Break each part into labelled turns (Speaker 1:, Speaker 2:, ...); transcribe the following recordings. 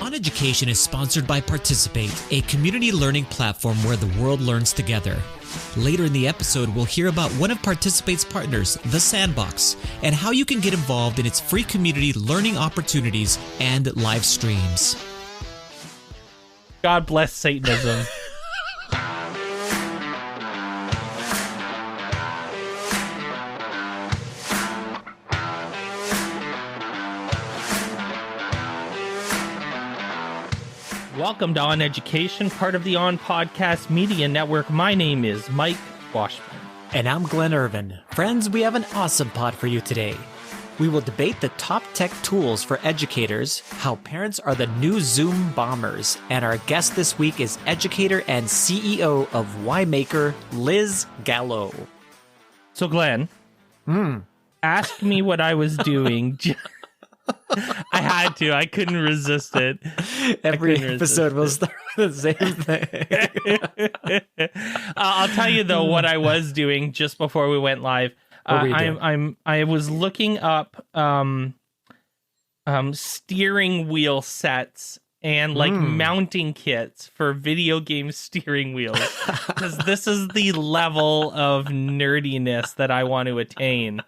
Speaker 1: OnEducation is sponsored by Participate, a community learning platform where the world learns together. Later in the episode, we'll hear about one of Participate's partners, The Sandbox, and how you can get involved in its free community learning opportunities and live streams.
Speaker 2: God bless Satanism. Welcome to On Education, part of the On Podcast Media Network. My name is Mike Washburn.
Speaker 1: And I'm Glenn Irvin. Friends, we have an awesome pod for you today. We will debate the top tech tools for educators, how parents are the new Zoom bombers, and our guest this week is educator and CEO of WhyMaker, Liz Gallo.
Speaker 2: So, Glenn, ask me what I was doing. I had to. I couldn't resist it.
Speaker 1: Every episode will start with the same thing.
Speaker 2: I'll tell you though what I was doing just before we went live. I was looking up steering wheel sets and like mounting kits for video game steering wheels, because this is the level of nerdiness that I want to attain.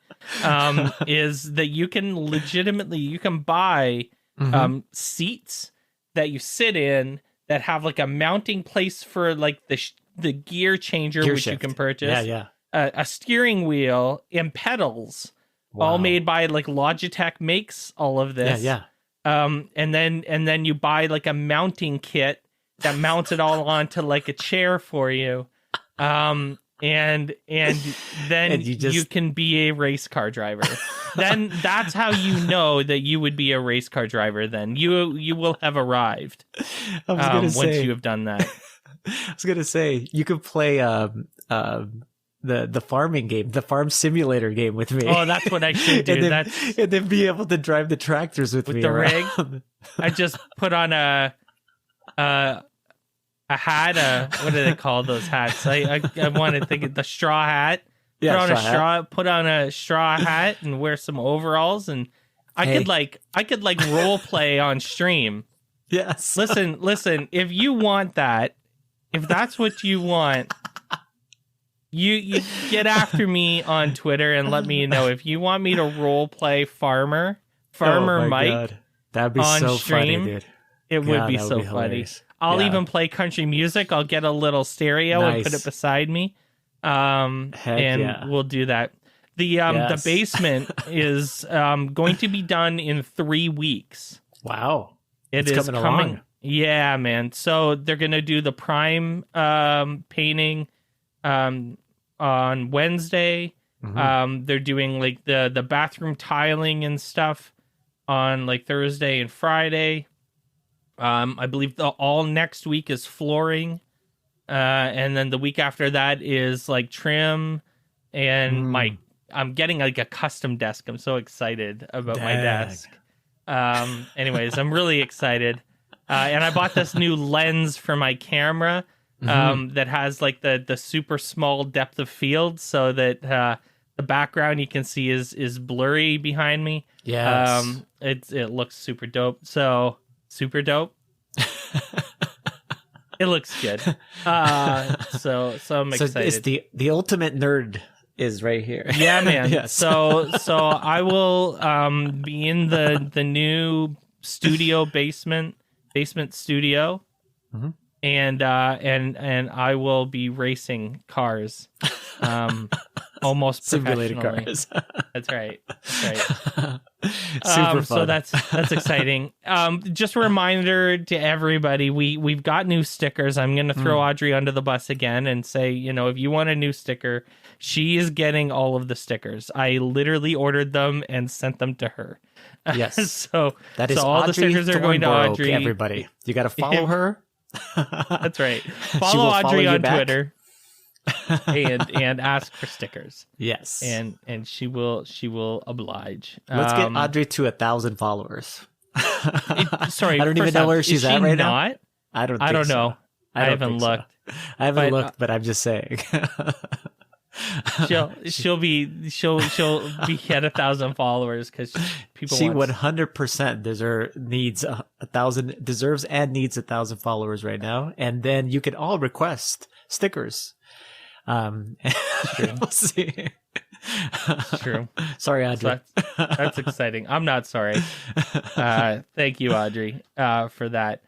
Speaker 2: Is that you can buy seats that you sit in that have like a mounting place for like the gear changer, which shift. You can purchase. A steering wheel and pedals, all made by like Logitech makes all of this. And then you buy like a mounting kit that mounts it all onto like a chair for you. And then you can be a race car driver. Then that's how you know that you would be a race car driver. Then you will have arrived. Once you have done that.
Speaker 1: I was gonna say you could play the farming game, the farm simulator game with me.
Speaker 2: Oh, that's what I should do.
Speaker 1: And then be able to drive the tractors with me
Speaker 2: the
Speaker 1: around.
Speaker 2: rig. I just put on a hat. What do they call those hats? I want to think of the straw hat. Put on a straw hat and wear some overalls, and I could role play on stream.
Speaker 1: Yes.
Speaker 2: Listen. If you want that, if that's what you want, you get after me on Twitter and let me know if you want me to role play Farmer Mike.
Speaker 1: God. That'd be
Speaker 2: on
Speaker 1: so
Speaker 2: stream.
Speaker 1: Funny, dude.
Speaker 2: It would be so funny. I'll even play country music. I'll get a little stereo and put it beside me. We'll do that. The basement is going to be done in 3 weeks.
Speaker 1: Wow.
Speaker 2: It's coming along. Yeah, man. So they're going to do the prime painting on Wednesday. They're doing like the bathroom tiling and stuff on like Thursday and Friday. I believe all next week is flooring. And then the week after that is like trim and I'm getting like a custom desk. I'm so excited about my desk. Anyways, I'm really excited. And I bought this new lens for my camera that has like the super small depth of field so that the background you can see is blurry behind me.
Speaker 1: Yes.
Speaker 2: It looks super dope. So super dope. It looks good. So I'm excited.
Speaker 1: So it's the ultimate nerd is right here.
Speaker 2: Yeah, man.
Speaker 1: Yes.
Speaker 2: So I will be in the new studio basement studio. And I will be racing cars, almost
Speaker 1: simulated
Speaker 2: professionally.
Speaker 1: cars.
Speaker 2: That's right.
Speaker 1: Super fun.
Speaker 2: So that's exciting. Just a reminder to everybody, we've got new stickers. I'm going to throw Audrey under the bus again and say, if you want a new sticker, she is getting all of the stickers. I literally ordered them and sent them to her.
Speaker 1: Yes.
Speaker 2: so
Speaker 1: that is
Speaker 2: all
Speaker 1: Audrey
Speaker 2: the stickers are going to Audrey.
Speaker 1: Everybody, you got to follow her.
Speaker 2: That's right. Follow Audrey on Twitter and ask for stickers.
Speaker 1: Yes,
Speaker 2: and she will oblige.
Speaker 1: Let's get Audrey to 1,000 followers.
Speaker 2: Sorry,
Speaker 1: I don't even know where she's at right now. I don't know.
Speaker 2: I haven't looked.
Speaker 1: I haven't looked, but I'm just saying.
Speaker 2: she'll be at 1,000 followers because people.
Speaker 1: She 100% deserves and needs 1,000 followers right now, and then you can all request stickers. We'll see.
Speaker 2: True.
Speaker 1: Sorry, Audrey.
Speaker 2: So that's exciting. I'm not sorry. Thank you, Audrey, for that.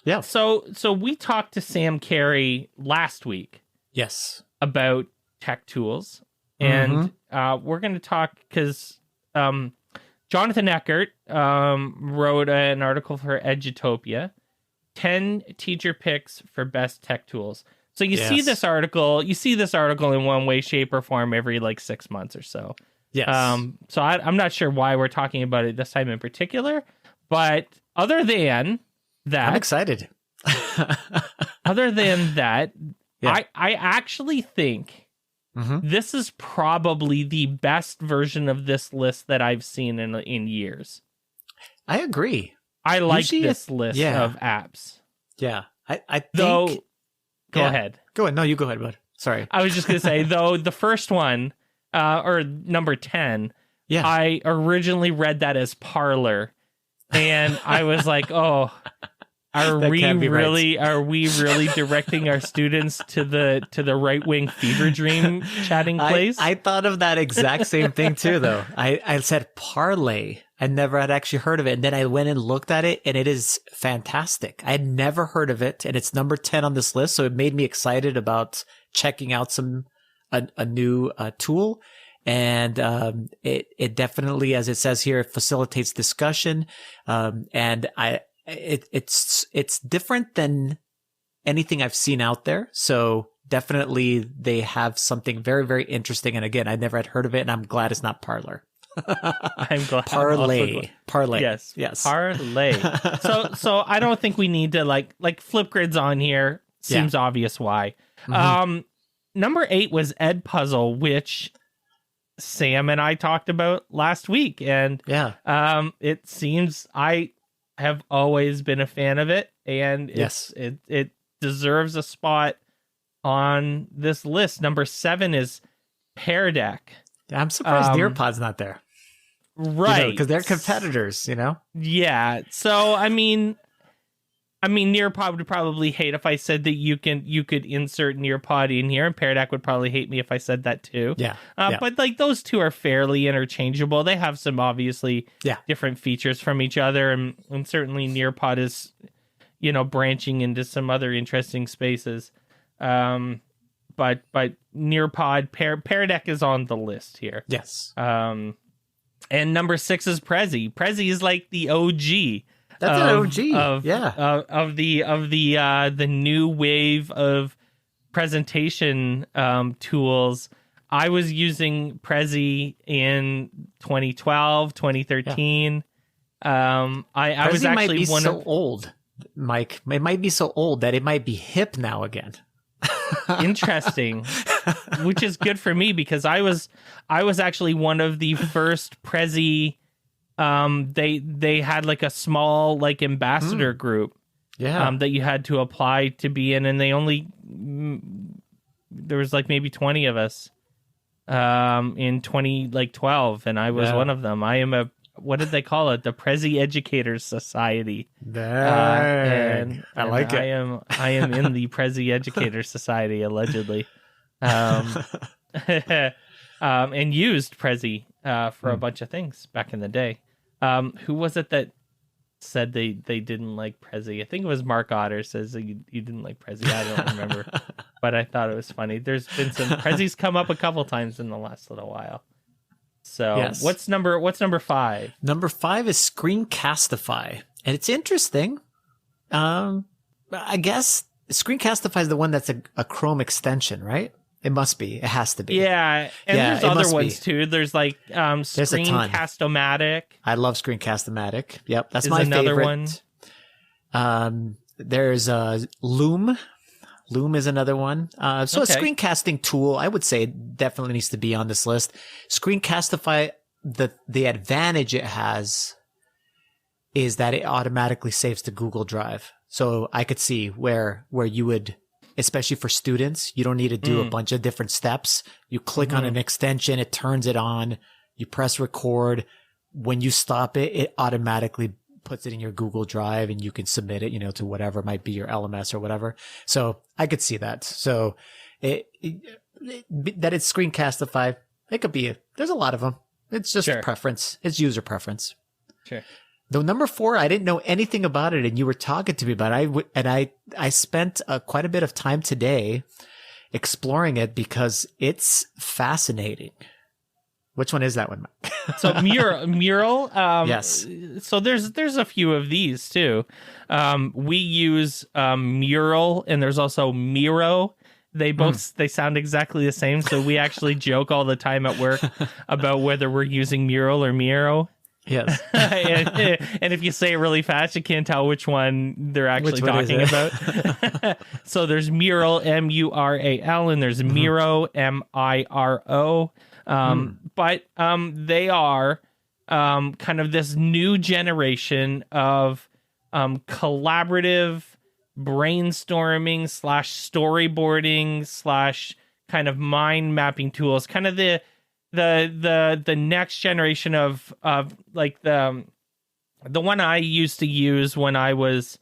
Speaker 1: Yeah.
Speaker 2: So we talked to Sam Carey last week.
Speaker 1: Yes.
Speaker 2: About tech tools, and we're going to talk because Jonathan Eckert wrote an article for Edutopia, 10 teacher picks for best tech tools. So you see this article in one way, shape, or form every like 6 months or so.
Speaker 1: Yes.
Speaker 2: So I'm not sure why we're talking about it this time in particular, but other than that,
Speaker 1: I'm excited.
Speaker 2: Other than that,
Speaker 1: yeah.
Speaker 2: I actually think this is probably the best version of this list that I've seen in years.
Speaker 1: I agree.
Speaker 2: I like this list of apps.
Speaker 1: Yeah. I think...
Speaker 2: Go ahead.
Speaker 1: Go ahead. No, you go ahead, bud. Sorry.
Speaker 2: I was just going to say, though, the first one, or number 10, I originally read that as Parler. And I was like, oh, are we really directing our students to the right-wing fever dream chatting place?
Speaker 1: I thought of that exact same thing, too, though. I said Parlay. I never had actually heard of it. And then I went and looked at it, and it is fantastic. I had never heard of it, and it's number 10 on this list. So it made me excited about checking out a new tool. And it definitely, as it says here, it facilitates discussion. And it's different than anything I've seen out there. So definitely they have something very, very interesting. And again, I never had heard of it, and I'm glad it's not Parler.
Speaker 2: I'm glad.
Speaker 1: Parlay.
Speaker 2: Yes. Parlay. So I don't think we need to like Flipgrid's on here. Seems obvious why. Number 8 was Edpuzzle, which Sam and I talked about last week, and it seems I have always been a fan of it, and it deserves a spot on this list. Number 7 is Pear Deck.
Speaker 1: I'm surprised Nearpod's not there.
Speaker 2: Right.
Speaker 1: Because they're competitors,
Speaker 2: Yeah. So, I mean, Nearpod would probably hate if I said that you could insert Nearpod in here, and Pear Deck would probably hate me if I said that too.
Speaker 1: Yeah.
Speaker 2: But like those two are fairly interchangeable. They have some obviously different features from each other, and certainly Nearpod is, branching into some other interesting spaces. But Nearpod, Pear Deck is on the list here.
Speaker 1: Yes.
Speaker 2: And number 6 is Prezi. Prezi is like the OG.
Speaker 1: That's an OG.
Speaker 2: Of the new wave of presentation tools. I was using Prezi in 2012, 2013. I was actually
Speaker 1: might be old, Mike. It might be so old that it might be hip now again.
Speaker 2: Interesting. Which is good for me because I was actually one of the first Prezi. They had like a small like ambassador group that you had to apply to be in, and there was like maybe 20 of us in 2012, and I was one of them. I am what did they call it? The Prezi Educators Society. And
Speaker 1: I like it.
Speaker 2: I am in the Prezi Educators Society allegedly. And used Prezi for a bunch of things back in the day. Who was it that said they didn't like Prezi? I think it was Mark Otter says that you didn't like Prezi. I don't remember, but I thought it was funny. There's been some Prezi's come up a couple times in the last little while. So what's number 5?
Speaker 1: Number 5 is Screencastify, and it's interesting. I guess Screencastify is the one that's a Chrome extension, right? It must be. It has to be.
Speaker 2: Yeah, and there's other ones too. There's like Screencast-O-Matic.
Speaker 1: I love Screencast-O-Matic. Yep, that's my
Speaker 2: another
Speaker 1: favorite. One. There's Loom. Loom is another one. A screencasting tool, I would say, definitely needs to be on this list. Screencastify, the advantage it has is that it automatically saves to Google Drive. So I could see where you would especially for students. You don't need to do a bunch of different steps. You click on an extension, it turns it on, you press record. When you stop it, it automatically puts it in your Google Drive and you can submit it, to whatever might be your LMS or whatever. So I could see that. So that it's screencastify, it could be, there's a lot of them. It's just preference. It's user preference.
Speaker 2: Sure.
Speaker 1: The number 4, I didn't know anything about it, and you were talking to me about it. I spent quite a bit of time today exploring it because it's fascinating. Which one is that one, Mike?
Speaker 2: So mural.
Speaker 1: Yes.
Speaker 2: So there's a few of these too. We use mural, and there's also Miro. They both they sound exactly the same. So we actually joke all the time at work about whether we're using mural or Miro.
Speaker 1: Yes.
Speaker 2: and if you say it really fast, you can't tell which one they're actually talking about. So there's mural, Mural, and there's Miro, Miro. But they are kind of this new generation of collaborative brainstorming / storyboarding / kind of mind mapping tools, kind of the next generation of like the one I used to use when I was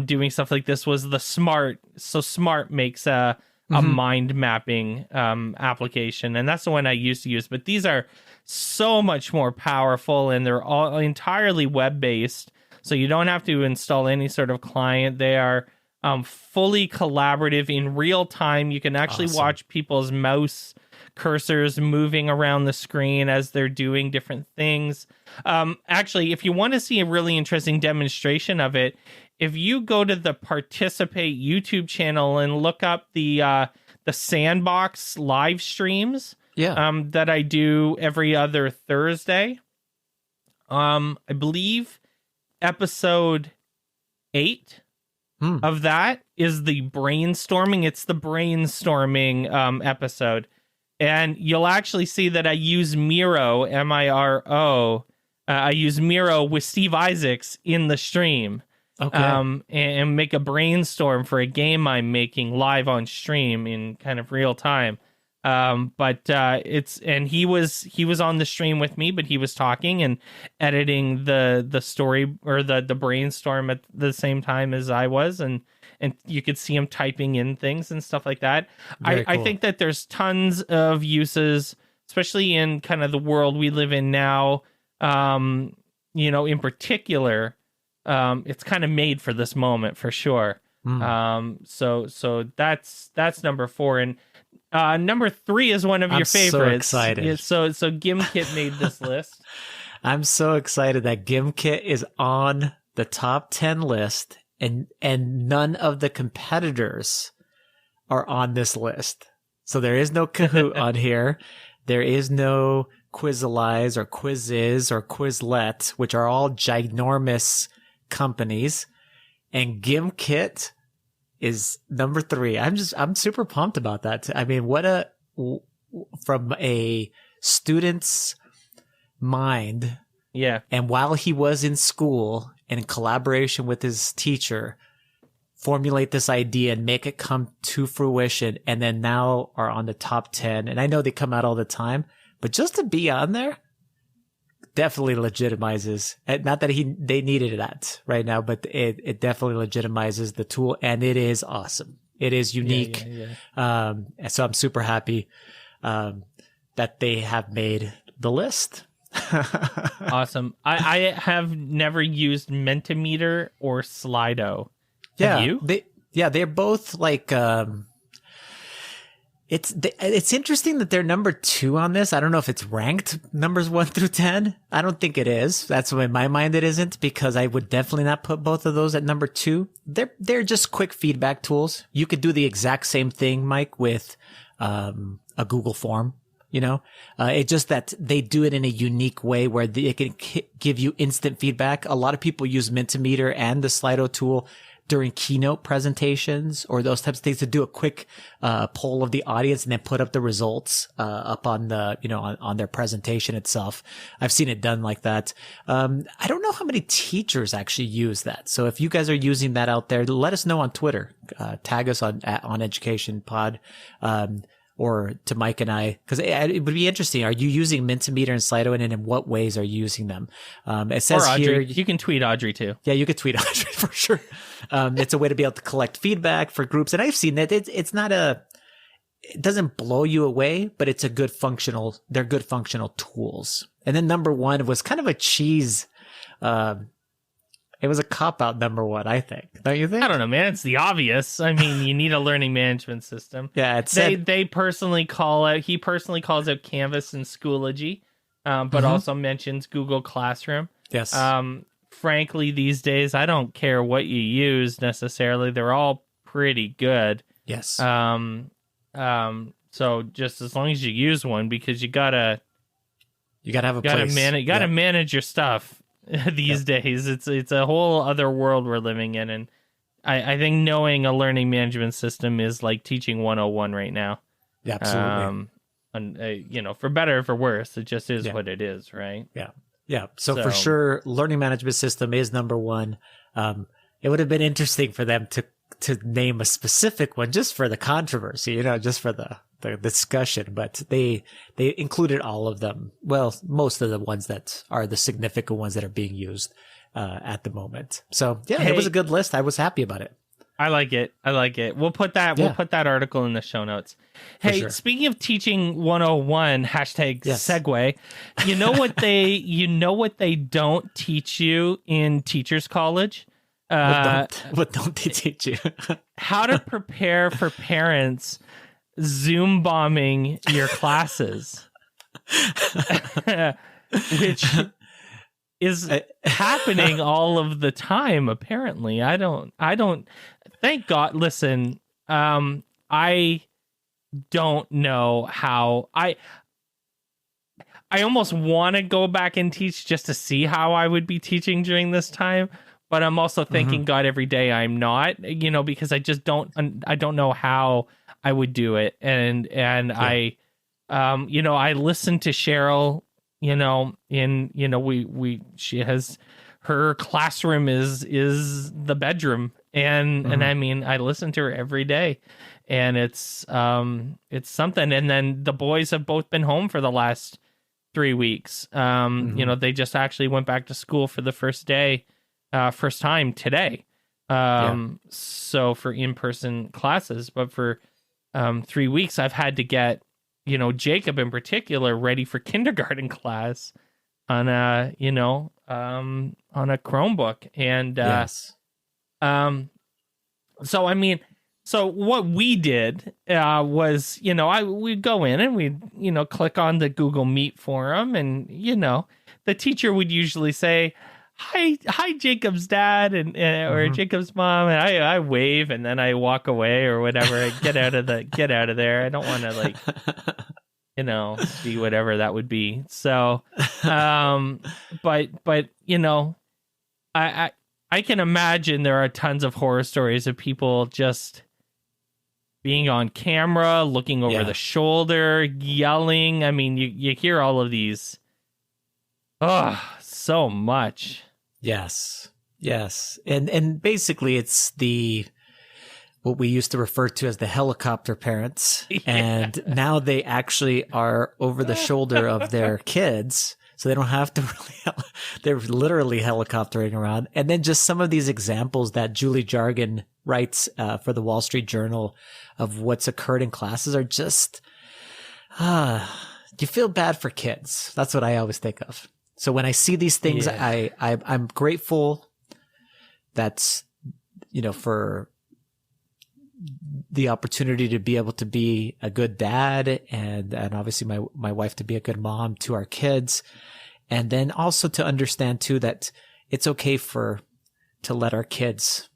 Speaker 2: doing stuff like this was the Smart. So Smart makes a mind mapping application, and that's the one I used to use. But these are so much more powerful, and they're all entirely web based, so you don't have to install any sort of client. They are fully collaborative in real time. You can actually watch people's mouse cursors moving around the screen as they're doing different things. Actually, if you want to see a really interesting demonstration of it, if you go to the Participate YouTube channel and look up the Sandbox live streams that I do every other Thursday, I believe episode 8 of that is the brainstorming. It's the brainstorming episode. And you'll actually see that I use Miro, Miro. I use Miro with Steve Isaacs in the stream. Okay. And make a brainstorm for a game I'm making live on stream in kind of real time. But he was on the stream with me, but he was talking and editing the story or the brainstorm at the same time as I was, and you could see him typing in things and stuff like that. I think that there's tons of uses, especially in kind of the world we live in now. In particular, it's kind of made for this moment for sure. So that's number 4, and number 3 is one of your favorites. I'm so excited. Yeah, so GimKit made this list.
Speaker 1: I'm so excited that GimKit is on the top 10 list. And none of the competitors are on this list. So there is no Kahoot on here. There is no Quizalize or Quizzes or Quizlet, which are all ginormous companies. And GimKit is number 3. I'm super pumped about that. I mean, from a student's mind.
Speaker 2: Yeah.
Speaker 1: And while he was in school, and in collaboration with his teacher, formulate this idea and make it come to fruition, and then now are on the top 10. And I know they come out all the time, but just to be on there definitely legitimizes. Not that they needed that right now, but it definitely legitimizes the tool, and it is awesome. It is unique. So I'm super happy that they have made the list.
Speaker 2: Awesome. I have never used Mentimeter or Slido. Have you?
Speaker 1: They're both like it's interesting that they're number 2 on this. I don't know if it's ranked numbers 1 through 10. I don't think it is. That's why in my mind it isn't, because I would definitely not put both of those at number 2. They're just quick feedback tools. You could do the exact same thing, Mike, with a Google form. It's just that they do it in a unique way where it can give you instant feedback. A lot of people use Mentimeter and the Slido tool. during keynote presentations or those types of things to do a quick poll of the audience and then put up the results up on the, on their presentation itself. I've seen it done like that. I don't know how many teachers actually use that. So if you guys are using that out there, let us know on Twitter. Tag us on Education Pod. Or to Mike and I, because it would be interesting. Are you using Mentimeter and Slido, and in what ways are you using them? It says
Speaker 2: or Audrey.
Speaker 1: here
Speaker 2: You can tweet Audrey too.
Speaker 1: Yeah, you could tweet Audrey for sure. It's a way to be able to collect feedback for groups, and I've seen that it doesn't blow you away, but it's they're good functional tools. And then number one was kind of a cheese. It was a cop-out number one, I think. Don't you think?
Speaker 2: I don't know, man. It's the obvious. I mean, you need a learning management system.
Speaker 1: Yeah,
Speaker 2: he personally calls out Canvas and Schoology, but also mentions Google Classroom.
Speaker 1: Yes.
Speaker 2: Frankly, these days, I don't care what you use necessarily. They're all pretty good.
Speaker 1: Yes.
Speaker 2: So just as long as you use one, because you gotta
Speaker 1: have a place.
Speaker 2: Manage your stuff. These days, it's a whole other world we're living in, and I think knowing a learning management system is like teaching 101 right now.
Speaker 1: Yeah, absolutely.
Speaker 2: And for better or for worse, it just is what it is, right?
Speaker 1: Yeah. So for sure, learning management system is number one. It would have been interesting for them to name a specific one just for the controversy, just for the discussion, but they included all of them. Well, most of the ones that are the significant ones that are being used at the moment. So it was a good list. I was happy about it.
Speaker 2: I like it. We'll put that article in the show notes. Hey, sure. Speaking of teaching 101, segue, what they don't teach you in teachers college?
Speaker 1: What don't they teach you?
Speaker 2: How to prepare for parents Zoom bombing your classes, which is happening all of the time. Apparently, I don't. Thank God. Listen, I don't know how. I almost want to go back and teach just to see how I would be teaching during this time. But I'm also thanking God every day I'm not, because I just don't know how I would do it. And I listened to Cheryl, she has, her classroom is the bedroom. And I mean, I listen to her every day, and it's something. And then the boys have both been home for the last 3 weeks. They just actually went back to school for the first time today. So for in-person classes, but for 3 weeks, I've had to get, Jacob in particular ready for kindergarten class on a Chromebook. And, so what we did, was, we'd go in and we'd, click on the Google Meet forum, and, the teacher would usually say, Hi, Jacob's dad or Jacob's mom, and I wave, and then I walk away or whatever. I get out of there. I don't want to see whatever that would be. So, but I can imagine there are tons of horror stories of people just being on camera, looking over the shoulder, yelling. I mean, you hear all of these. Oh, so much.
Speaker 1: Yes. And basically it's what we used to refer to as the helicopter parents. And now they actually are over the shoulder of their kids. So they don't have to they're literally helicoptering around. And then just some of these examples that Julie Jargon writes for the Wall Street Journal of what's occurred in classes are just, you feel bad for kids. That's what I always think of. So when I see these things, I'm grateful that, for the opportunity to be able to be a good dad and obviously my wife to be a good mom to our kids. And then also to understand too, that it's okay to let our kids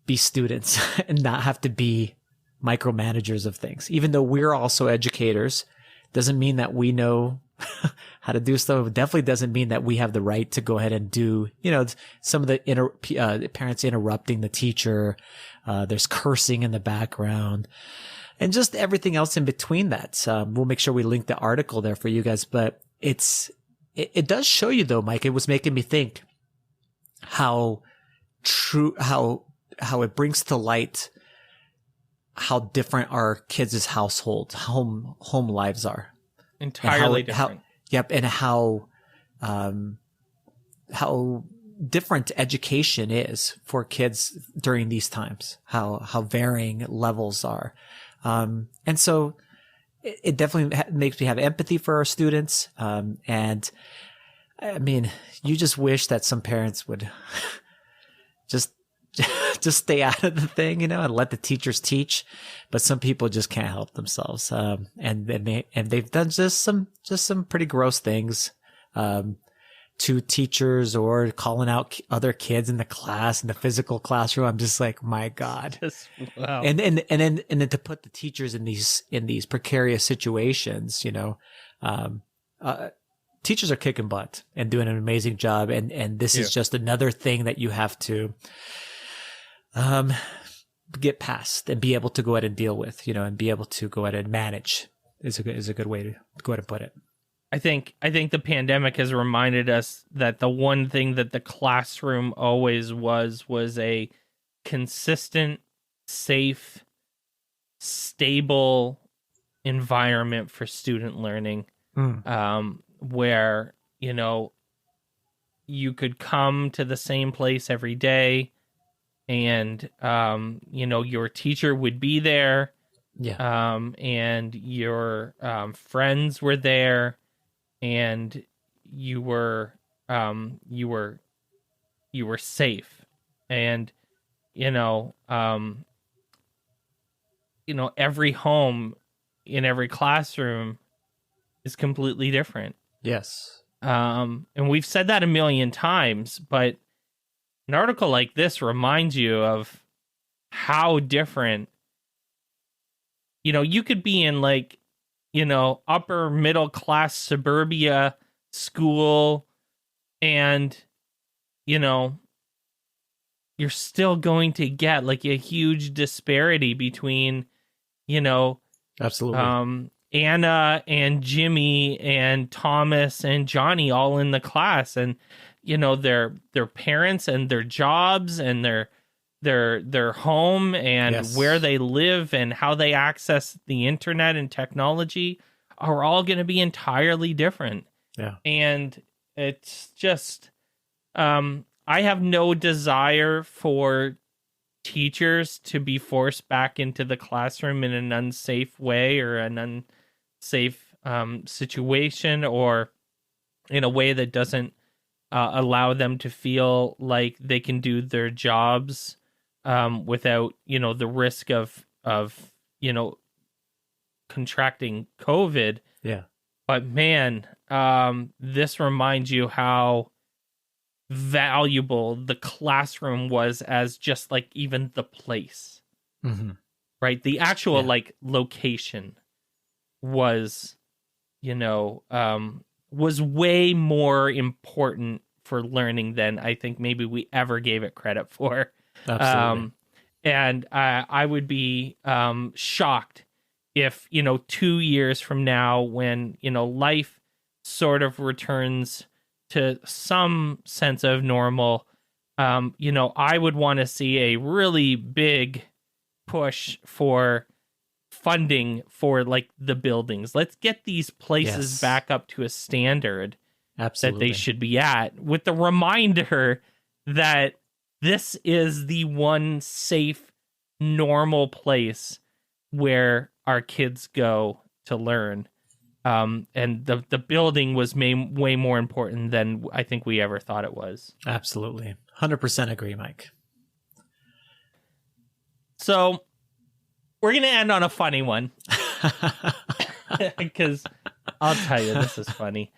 Speaker 1: be students and not have to be micromanagers of things. Even though we're also educators, doesn't mean that we know how to do stuff. It definitely doesn't mean that we have the right to go ahead and do, some of the parents interrupting the teacher. There's cursing in the background and just everything else in between that. We'll make sure we link the article there for you guys, but it does show you though, Mike, it was making me think how it brings to light how different our kids' household, home lives are.
Speaker 2: Entirely different.
Speaker 1: And how different education is for kids during these times, how varying levels are. And so it definitely makes me have empathy for our students. And I mean, you just wish that some parents would just stay out of the thing, and let the teachers teach. But some people just can't help themselves. And they've done just some pretty gross things, to teachers or calling out other kids in the class, in the physical classroom. I'm just like, my God.
Speaker 2: Wow.
Speaker 1: And then to put the teachers in these precarious situations, teachers are kicking butt and doing an amazing job. And this is just another thing that you have to, get past and be able to go ahead and deal with, and be able to go ahead and manage is a good way to go ahead and put it.
Speaker 2: I think the pandemic has reminded us that the one thing that the classroom always was a consistent, safe, stable environment for student learning, where, you could come to the same place every day and, your teacher would be there.
Speaker 1: Yeah.
Speaker 2: And your friends were there. And you were safe, and every home in every classroom is completely different.
Speaker 1: Yes.
Speaker 2: And we've said that a million times, but an article like this reminds you of how different. You could be in upper middle class suburbia school, and you're still going to get a huge disparity between
Speaker 1: absolutely
Speaker 2: Anna and Jimmy and Thomas and Johnny all in the class, and their parents and their jobs and their home and where they live and how they access the internet and technology are all going to be entirely different.
Speaker 1: Yeah.
Speaker 2: And it's just, I have no desire for teachers to be forced back into the classroom in an unsafe way or an unsafe situation, or in a way that doesn't allow them to feel like they can do their jobs without, the risk of contracting COVID.
Speaker 1: Yeah.
Speaker 2: But man, this reminds you how valuable the classroom was as just even the place, right? The actual location was, was way more important for learning than I think maybe we ever gave it credit for.
Speaker 1: Absolutely.
Speaker 2: And I would be shocked if 2 years from now, when life sort of returns to some sense of normal, I would want to see a really big push for funding for the buildings. Let's get these places back up to a standard that they should be at, with the reminder that this is the one safe, normal place where our kids go to learn. And the building was way more important than I think we ever thought it was.
Speaker 1: Absolutely. 100% agree, Mike.
Speaker 2: So we're going to end on a funny one. Because I'll tell you, this is funny.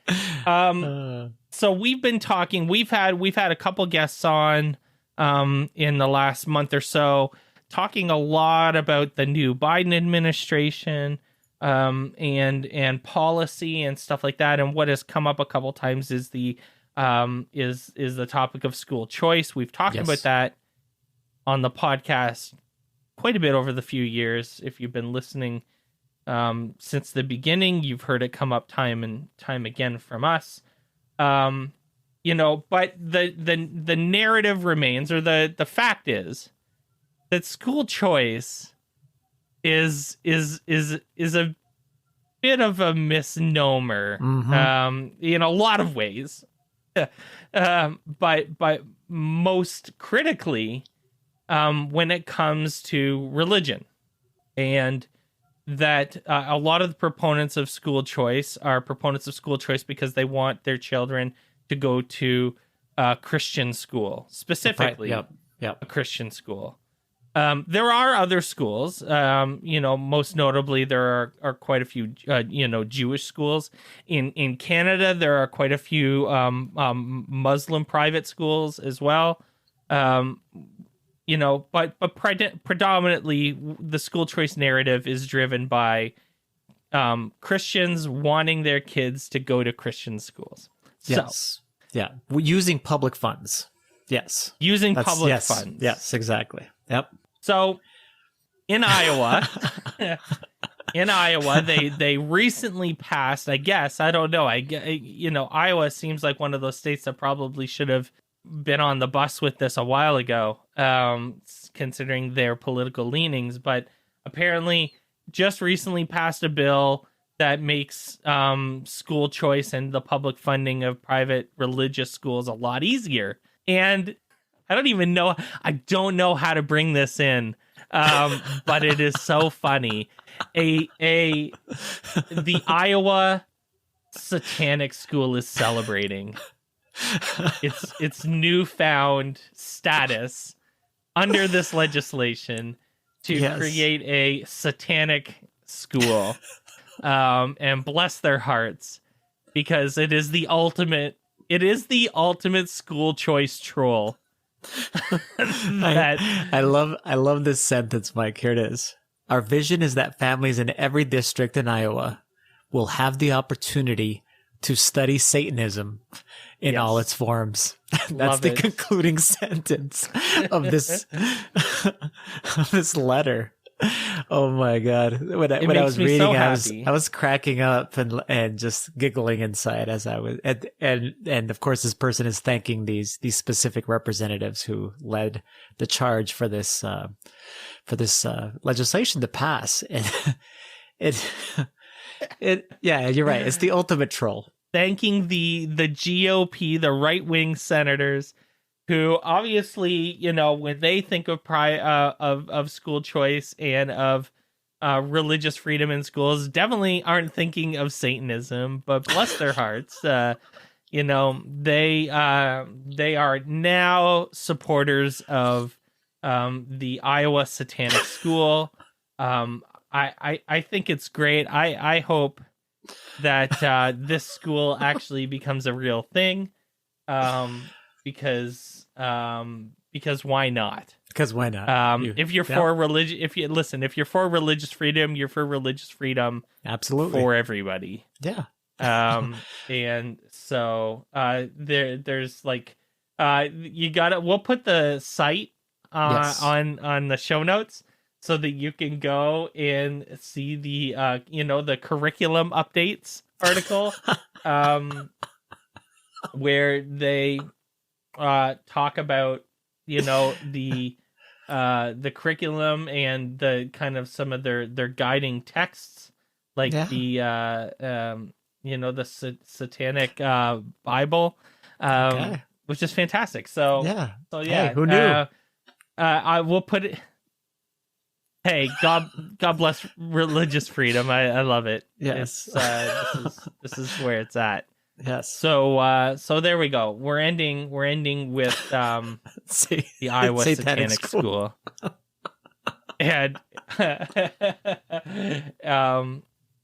Speaker 2: So we've been talking, we've had a couple guests on in the last month or so, talking a lot about the new Biden administration, and policy and stuff like that. And what has come up a couple times is the topic of school choice. We've talked about that on the podcast quite a bit over the few years. If you've been listening since the beginning, you've heard it come up time and time again from us. But the narrative remains, or the fact is that school choice is a bit of a misnomer, in a lot of ways. But most critically, when it comes to religion, and that a lot of the proponents of school choice are proponents of school choice because they want their children to go to a Christian school, specifically a Christian school. There are other schools, most notably there are quite a few, Jewish schools. In Canada, there are quite a few Muslim private schools as well. But predominantly the school choice narrative is driven by Christians wanting their kids to go to Christian schools.
Speaker 1: Yes. Yeah. Using public funds. Yes.
Speaker 2: Using public funds.
Speaker 1: Yes, exactly. Yep.
Speaker 2: So in Iowa, they recently passed, I guess, I don't know. Iowa seems like one of those states that probably should have been on the bus with this a while ago, considering their political leanings, but apparently just recently passed a bill that makes school choice and the public funding of private religious schools a lot easier. And I don't know how to bring this in, but it is so funny. The Iowa Satanic School is celebrating its newfound status under this legislation to create a satanic school, and bless their hearts, because it is the ultimate school choice troll.
Speaker 1: I love this sentence, Mike. Here it is. Our vision is that families in every district in Iowa will have the opportunity to study Satanism in all its forms. That's the concluding sentence of this of this letter. Oh my God! When I was reading, I was cracking up and just giggling inside as I was, and of course, this person is thanking these specific representatives who led the charge for this legislation to pass. And you're right. It's the ultimate troll.
Speaker 2: Thanking the GOP, the right-wing senators, who obviously, when they think of school choice and of religious freedom in schools, definitely aren't thinking of Satanism. But bless their hearts, they are now supporters of the Iowa Satanic School. I think it's great. I hope that this school actually becomes a real thing, because why not?
Speaker 1: Because why not?
Speaker 2: If you're for religion, if you're for religious freedom, you're for religious freedom.
Speaker 1: Absolutely.
Speaker 2: For everybody.
Speaker 1: Yeah.
Speaker 2: And so there's like we'll put the site on the show notes, so that you can go and see the the curriculum updates article, where they talk about the curriculum and the kind of some of their guiding texts, like the Satanic Bible, which is fantastic. So
Speaker 1: hey, who knew?
Speaker 2: I will put it. Hey, God bless religious freedom. I love it.
Speaker 1: Yes,
Speaker 2: this is where it's at.
Speaker 1: Yes.
Speaker 2: So there we go. We're ending with the Iowa Satanic School. And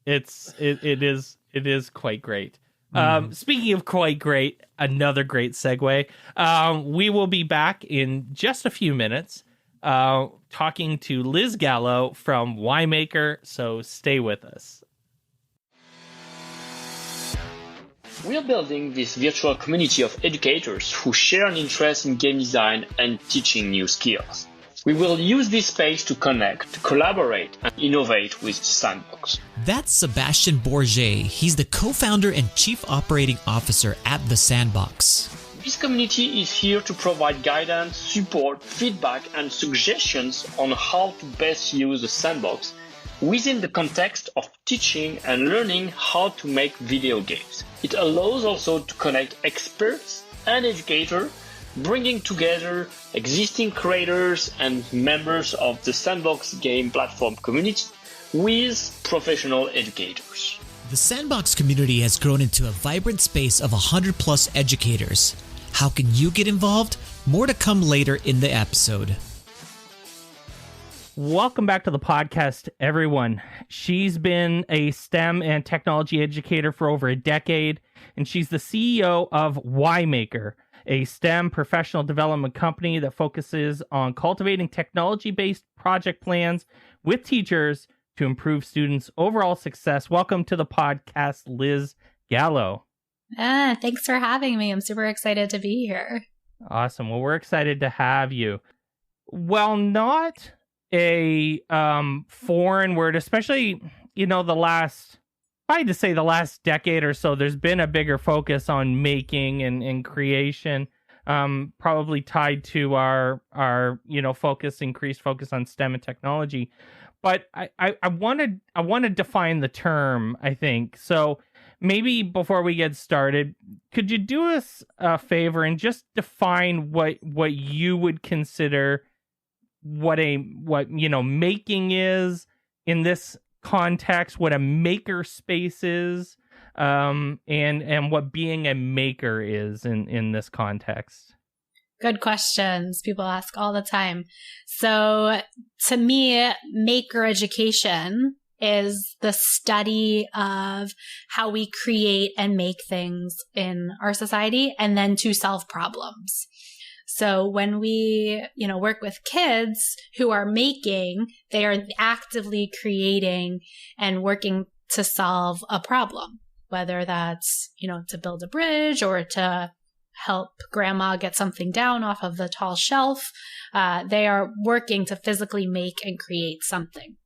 Speaker 2: it is quite great. Speaking of quite great, another great segue. We will be back in just a few minutes, talking to Liz Gallo from WhyMaker. So stay with us.
Speaker 3: We are building this virtual community of educators who share an interest in game design and teaching new skills. We will use this space to connect, collaborate, and innovate with Sandbox.
Speaker 1: That's Sebastian Bourget. He's the co-founder and chief operating officer at the Sandbox.
Speaker 3: This community is here to provide guidance, support, feedback, and suggestions on how to best use the Sandbox within the context of teaching and learning how to make video games. It allows also to connect experts and educators, bringing together existing creators and members of the Sandbox game platform community with professional educators.
Speaker 1: The Sandbox community has grown into a vibrant space of 100 plus educators. How can you get involved? More to come later in the episode.
Speaker 2: Welcome back to the podcast, everyone. She's been a STEM and technology educator for over a decade, and she's the CEO of WhyMaker, a STEM professional development company that focuses on cultivating technology-based project plans with teachers to improve students' overall success. Welcome to the podcast, Liz Gallo.
Speaker 4: Thanks for having me. I'm super excited to be here.
Speaker 2: Awesome. Well, we're excited to have you. Well, not a foreign word, especially, the last decade or so, there's been a bigger focus on making and creation, probably tied to our increased focus on STEM and technology. But I want to define the term, I think. So maybe before we get started, could you do us a favor and just define what you would consider what making is in this context, what a maker space is, and what being a maker is in this context?
Speaker 4: Good questions. People ask all the time. So to me, maker education is the study of how we create and make things in our society and then to solve problems. So when we, work with kids who are making, they are actively creating and working to solve a problem, whether that's, to build a bridge or to help grandma get something down off of the tall shelf. They are working to physically make and create something.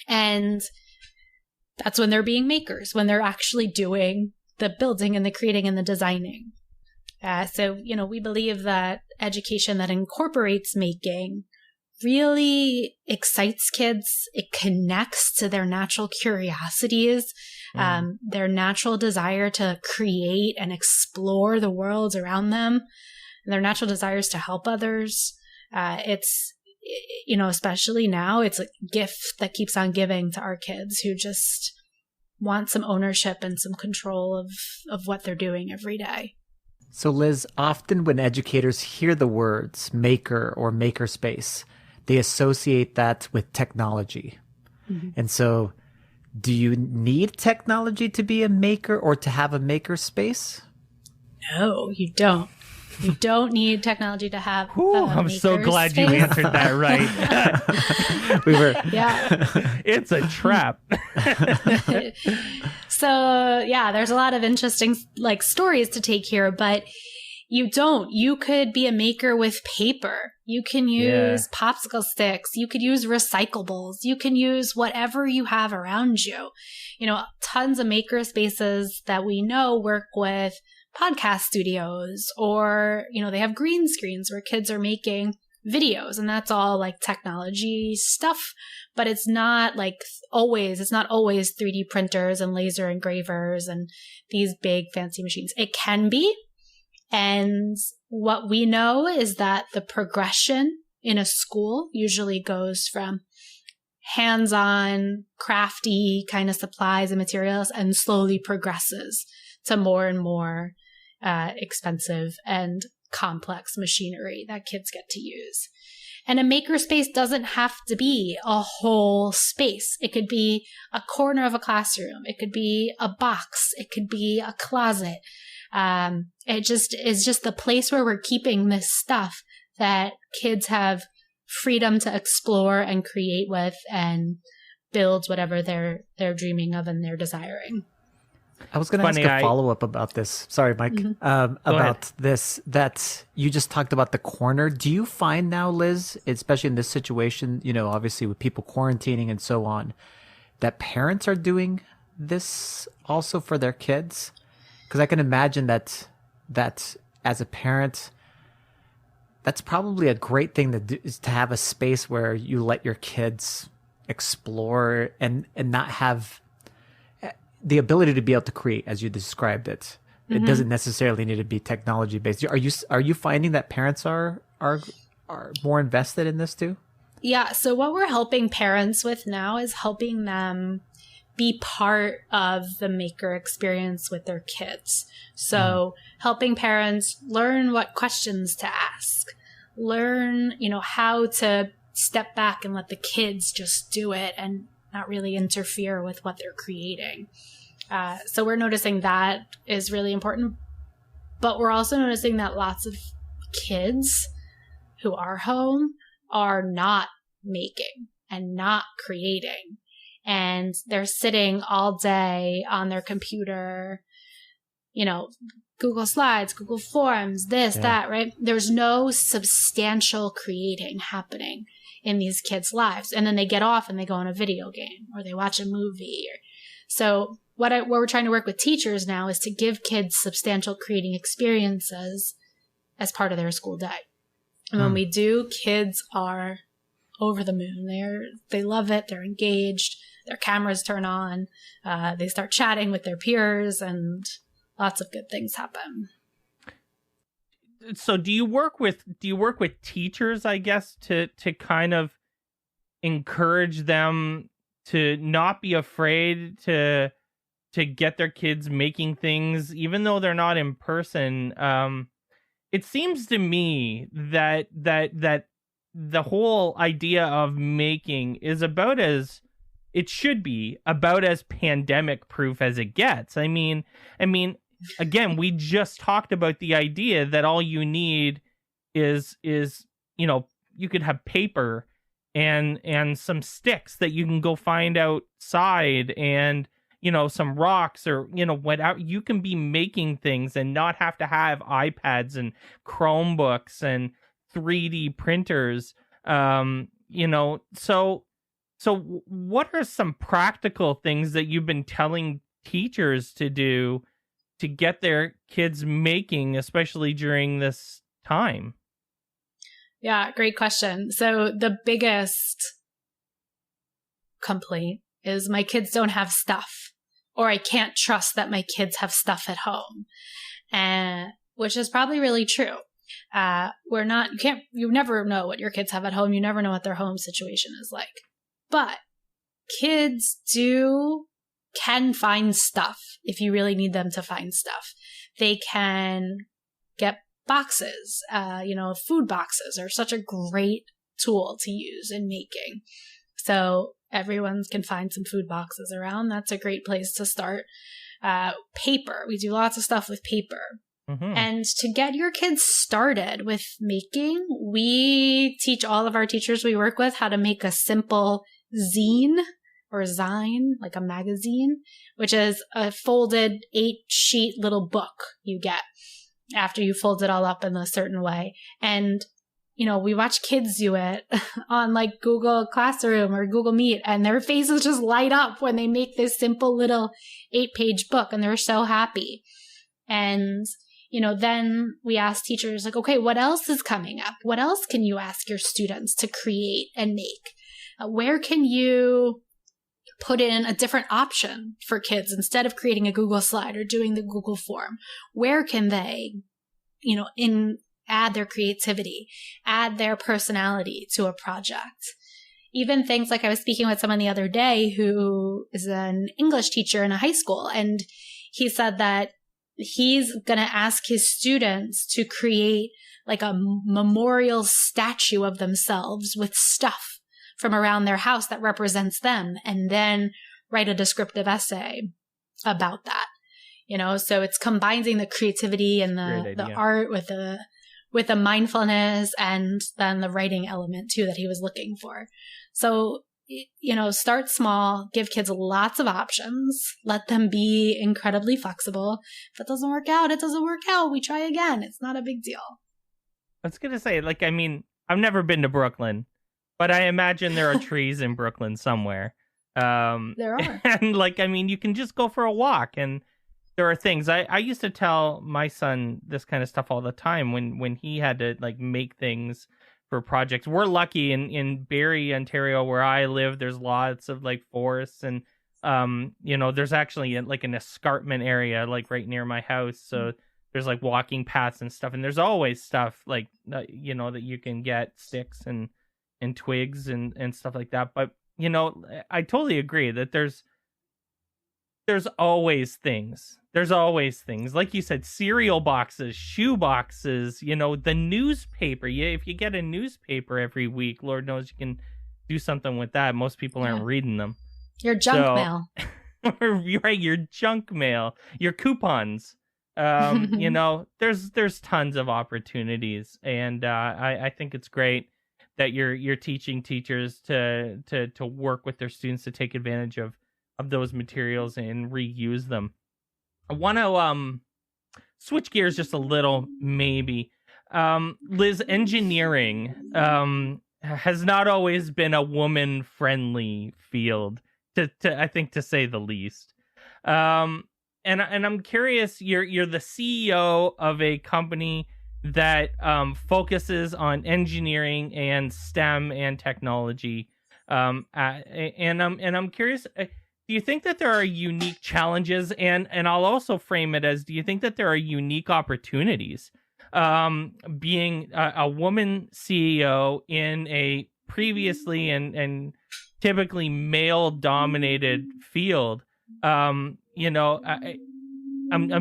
Speaker 4: And that's when they're being makers, when they're actually doing the building and the creating and the designing. So we believe that education that incorporates making really excites kids. It connects to their natural curiosities, their natural desire to create and explore the worlds around them, and their natural desires to help others. It's, especially now, it's a gift that keeps on giving to our kids who just want some ownership and some control of what they're doing every day.
Speaker 1: So Liz, often when educators hear the words maker or makerspace, they associate that with technology. Mm-hmm. And so do you need technology to be a maker or to have a makerspace?
Speaker 4: No, you don't. You don't need technology to have
Speaker 2: I'm so glad you answered that right. It's a trap.
Speaker 4: So, there's a lot of interesting stories to take here, but you don't. You could be a maker with paper. You can use popsicle sticks. You could use recyclables. You can use whatever you have around you. Tons of maker spaces that we know work with podcast studios, or, they have green screens where kids are making videos, and that's all technology stuff, but it's not always 3D printers and laser engravers and these big fancy machines. It can be. And what we know is that the progression in a school usually goes from hands-on, crafty kind of supplies and materials and slowly progresses to more and more expensive and complex machinery that kids get to use. And a makerspace doesn't have to be a whole space. It could be a corner of a classroom. It could be a box. It could be a closet. It just is just the place where we're keeping this stuff that kids have freedom to explore and create with and build whatever they're dreaming of and they're desiring.
Speaker 1: I was going to ask a follow-up about this. Sorry, Mike. About this, that you just talked about the corner. Do you find now, Liz, especially in this situation, obviously with people quarantining and so on, that parents are doing this also for their kids? Because I can imagine that as a parent, that's probably a great thing to do, is to have a space where you let your kids explore and not have the ability to be able to create, as you described it. It doesn't necessarily need to be technology based. Are you finding that parents are more invested in this too?
Speaker 4: Yeah. So what we're helping parents with now is helping them be part of the maker experience with their kids. So helping parents learn what questions to ask, learn, how to step back and let the kids just do it and not really interfere with what they're creating. So we're noticing that is really important. But we're also noticing that lots of kids who are home are not making and not creating. And they're sitting all day on their computer, Google Slides, Google Forms, that, right? There's no substantial creating happening in these kids' lives. And then they get off and they go on a video game or they watch a movie. So what we're trying to work with teachers now is to give kids substantial creating experiences as part of their school day. And when we do, kids are over the moon. They love it. They're engaged. Their cameras turn on. They start chatting with their peers and lots of good things happen.
Speaker 2: So do you work with teachers, I guess, to kind of encourage them to not be afraid to get their kids making things, even though they're not in person? It seems to me that the whole idea of making is about as pandemic proof as it gets. I mean, again, we just talked about the idea that all you need is you could have paper and some sticks that you can go find outside and some rocks or whatever. You can be making things and not have to have iPads and Chromebooks and 3D printers. So what are some practical things that you've been telling teachers to do to get their kids making, especially during this time?
Speaker 4: Yeah, great question. So the biggest complaint is my kids don't have stuff, or I can't trust that my kids have stuff at home, which is probably really true. You never know what your kids have at home. You never know what their home situation is like. But kids can find stuff if you really need them to find stuff. They can get boxes, food boxes are such a great tool to use in making. So everyone can find some food boxes around. That's a great place to start. Paper. We do lots of stuff with paper. Mm-hmm. And to get your kids started with making, we teach all of our teachers we work with how to make a simple zine or zine, like a magazine, which is a folded 8-sheet little book you get after you fold it all up in a certain way. And, we watch kids do it on like Google Classroom or Google Meet, and their faces just light up when they make this simple little 8-page book, and they're so happy. And, then we ask teachers like, okay, what else is coming up? What else can you ask your students to create and make? Where can you put in a different option for kids instead of creating a Google slide or doing the Google form? Where can they, add their creativity, add their personality to a project? Even things like I was speaking with someone the other day who is an English teacher in a high school, and he said that he's going to ask his students to create like a memorial statue of themselves with stuff from around their house that represents them, and then write a descriptive essay about that. So it's combining the creativity and the art with the mindfulness and then the writing element too that he was looking for. So, start small, give kids lots of options, let them be incredibly flexible. If it doesn't work out, it doesn't work out. We try again. It's not a big deal.
Speaker 2: I was going to say, I've never been to Brooklyn, but I imagine there are trees in Brooklyn somewhere.
Speaker 4: There are.
Speaker 2: And you can just go for a walk, and there are things. I used to tell my son this kind of stuff all the time when he had to make things for projects. We're lucky in Barrie, Ontario, where I live. There's lots of forests, and there's actually an escarpment area right near my house. So there's walking paths and stuff, and there's always stuff that you can get, sticks and twigs and stuff like that. But I totally agree that there's always things. There's always things. Like you said, cereal boxes, shoe boxes, the newspaper. If you get a newspaper every week, Lord knows you can do something with that. Most people aren't reading them.
Speaker 4: Your junk mail.
Speaker 2: Right, your junk mail, your coupons. There's tons of opportunities, and I think it's great that you're teaching teachers to work with their students to take advantage of those materials and reuse them. I want to switch gears just a little, maybe. Liz, engineering has not always been a woman-friendly field, to say the least. And I'm curious, you're the CEO of a company that focuses on engineering and STEM and technology. And I'm curious, do you think that there are unique challenges? And I'll also frame it as, do you think that there are unique opportunities being a woman CEO in a previously and typically male-dominated field? I'm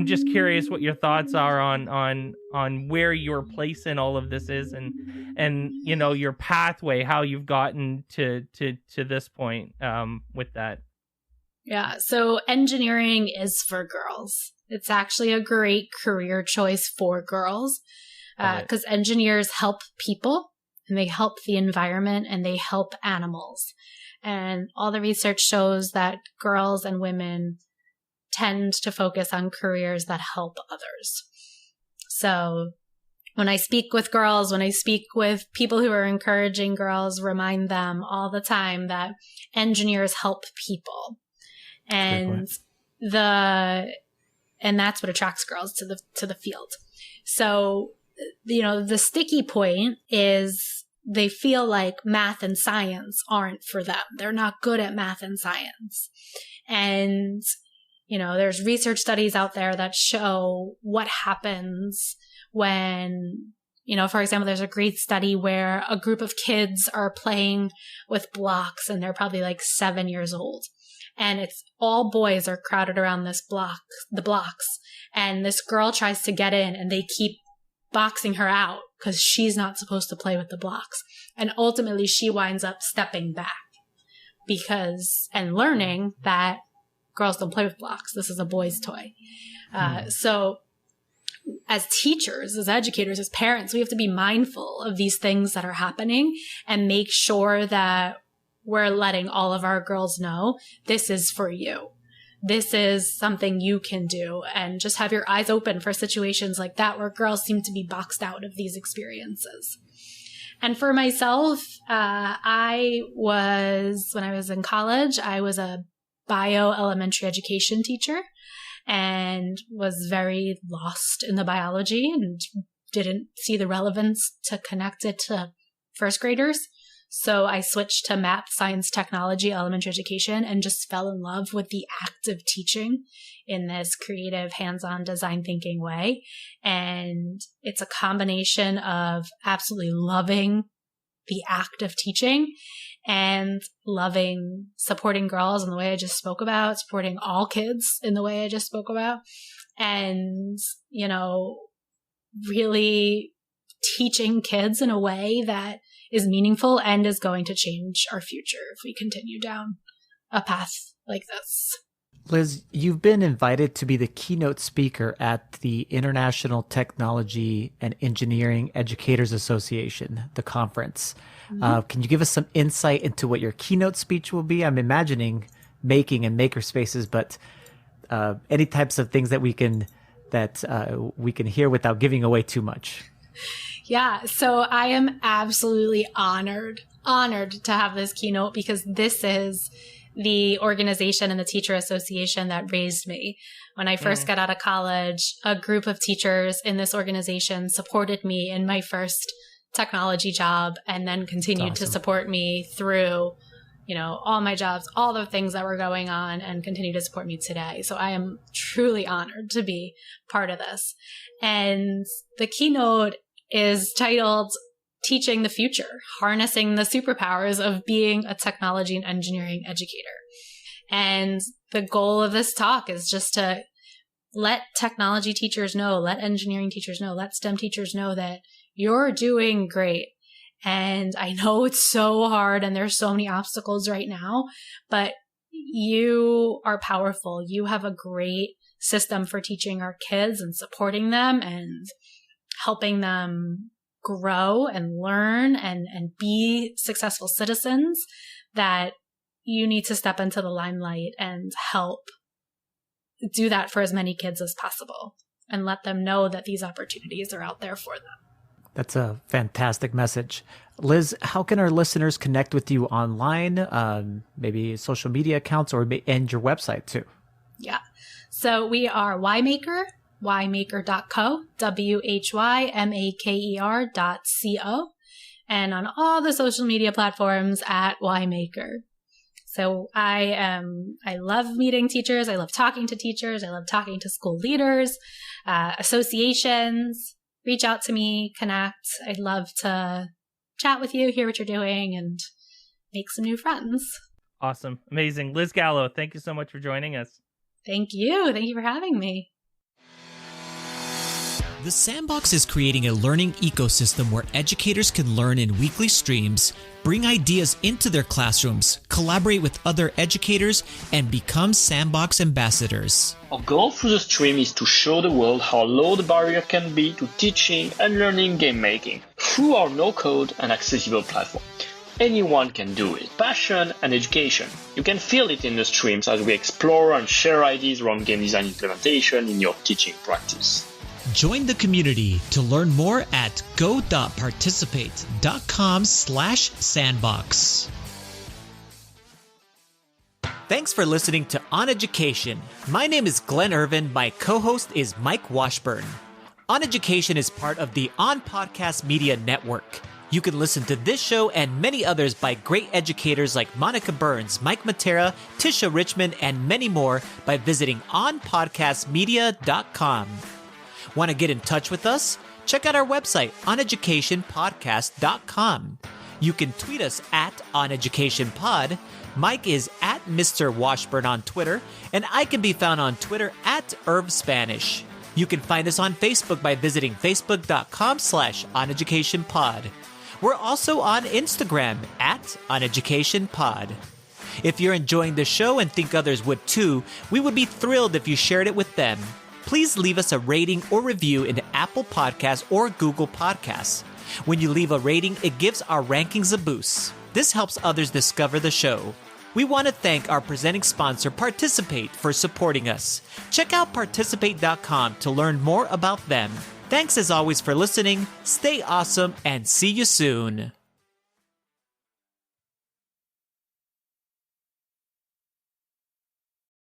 Speaker 2: just curious what your thoughts are on where your place in all of this is, and your pathway, how you've gotten to this point with that.
Speaker 4: Yeah, so engineering is for girls. It's actually a great career choice for girls because engineers help people, and they help the environment, and they help animals. And all the research shows that girls and women tend to focus on careers that help others. So when I speak with girls, when I speak with people who are encouraging girls, remind them all the time that engineers help people. And that's what attracts girls to the field. So, the sticky point is they feel like math and science aren't for them. They're not good at math and science. And, there's research studies out there that show what happens when, for example, there's a great study where a group of kids are playing with blocks, and they're probably 7 years old. And it's all boys are crowded around the blocks. And this girl tries to get in, and they keep boxing her out because she's not supposed to play with the blocks. And ultimately she winds up stepping back and learning that girls don't play with blocks. This is a boy's toy. So as teachers, as educators, as parents, we have to be mindful of these things that are happening and make sure that we're letting all of our girls know this is for you. This is something you can do, and just have your eyes open for situations like that where girls seem to be boxed out of these experiences. And for myself, when I was in college, I was a bio elementary education teacher and was very lost in the biology and didn't see the relevance to connect it to first graders. So I switched to math, science, technology, elementary education, and just fell in love with the act of teaching in this creative, hands-on design thinking way. And it's a combination of absolutely loving the act of teaching and loving supporting girls in the way I just spoke about, supporting all kids in the way I just spoke about, and, really teaching kids in a way that is meaningful and is going to change our future if we continue down a path like this.
Speaker 1: Liz, you've been invited to be the keynote speaker at the International Technology and Engineering Educators Association, the conference. Can you give us some insight into what your keynote speech will be? I'm imagining making and maker spaces, but any types of things that we can hear without giving away too much.
Speaker 4: Yeah, so I am absolutely honored to have this keynote because this is the organization and the teacher association that raised me. When I first got out of college, a group of teachers in this organization supported me in my first technology job and then continued to support me through, all my jobs, all the things that were going on, and continue to support me today. So I am truly honored to be part of this. And the keynote is titled Teaching the Future, Harnessing the Superpowers of Being a Technology and Engineering Educator. And the goal of this talk is just to let technology teachers know, let engineering teachers know, let STEM teachers know that you're doing great. And I know it's so hard and there's so many obstacles right now, but you are powerful. You have a great system for teaching our kids and supporting them and helping them grow and learn and be successful citizens, that you need to step into the limelight and help do that for as many kids as possible and let them know that these opportunities are out there for them.
Speaker 1: That's a fantastic message. Liz, how can our listeners connect with you online, maybe social media accounts and your website too?
Speaker 4: Yeah. So we are WhyMaker, WhyMaker.co, WhyMaker.co, and on all the social media platforms at WhyMaker. So I love meeting teachers. I love talking to teachers. I love talking to school leaders, associations. Reach out to me, connect. I'd love to chat with you, hear what you're doing, and make some new friends.
Speaker 2: Awesome. Amazing. Liz Gallo, thank you so much for joining us.
Speaker 4: Thank you. Thank you for having me.
Speaker 5: The Sandbox is creating a learning ecosystem where educators can learn in weekly streams, bring ideas into their classrooms, collaborate with other educators, and become Sandbox ambassadors.
Speaker 3: Our goal through the stream is to show the world how low the barrier can be to teaching and learning game making through our no-code and accessible platform. Anyone can do it. Passion and education. You can feel it in the streams as we explore and share ideas around game design implementation in your teaching practice.
Speaker 5: Join the community to learn more at go.participate.com/sandbox.
Speaker 1: Thanks for listening to OnEducation. My name is Glenn Irvin. My co-host is Mike Washburn. OnEducation is part of the On Podcast Media Network. You can listen to this show and many others by great educators like Monica Burns, Mike Matera, Tisha Richmond, and many more by visiting onpodcastmedia.com. Want to get in touch with us? Check out our website, oneducationpodcast.com. You can tweet us at oneducationpod. Mike is at Mr. Washburn on Twitter, and I can be found on Twitter at IrvSpanish. You can find us on Facebook by visiting facebook.com/oneducationpod. We're also on Instagram at oneducationpod. If you're enjoying the show and think others would too, we would be thrilled if you shared it with them. Please leave us a rating or review in Apple Podcasts or Google Podcasts. When you leave a rating, it gives our rankings a boost. This helps others discover the show. We want to thank our presenting sponsor, Participate, for supporting us. Check out participate.com to learn more about them. Thanks as always for listening. Stay awesome and see you soon.